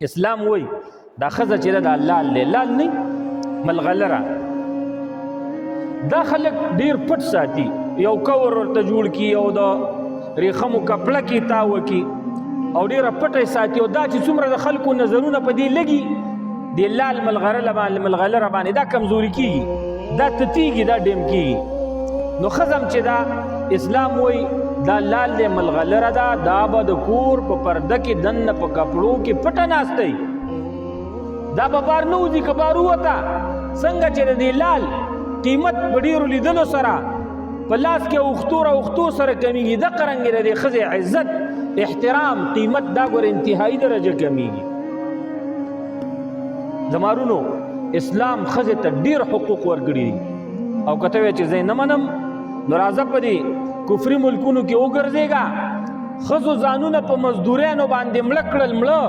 اسلام وای دا ښځه چې ده دا لال دی، لال نه ملغلره. دا خلک ډیر پټ ساتي، یو کور ورته جوړ کی او د ریخمو کپړه کې تاوه کی او ډیره پټه ساتي. او دا چې څومره د خلکو نظرونه په دې لګي د لال ملغلره باندې دا کمزوري کیږي، دا تتیږي، دا ډیم کیږي. نو ښځه چې دا اسلام وای دا لال دی ملغلره ده، دا به د کور په پرده کې دننه په کپړو کې پټه ناستی، دا به بار نه وځي. که بار ووته څنګه چې د دې لال قیمت په ډېرو لیدلو سره په لاس کې اوښتو سره کمیږي، دغه رنګې د دې ښځې عزت، احترام، قیمت دا ګوره انتهایی درجه کمیږي. زمارونو اسلام ښځې ته ډېر حقوق ورکړي دي، او که ته وایې چې زه یې نه منم نو راځه په دې کفري ملکونو کې وګرځېږه. ښځو ځانونه په مزدوریانو باندې مړه کړل، مړه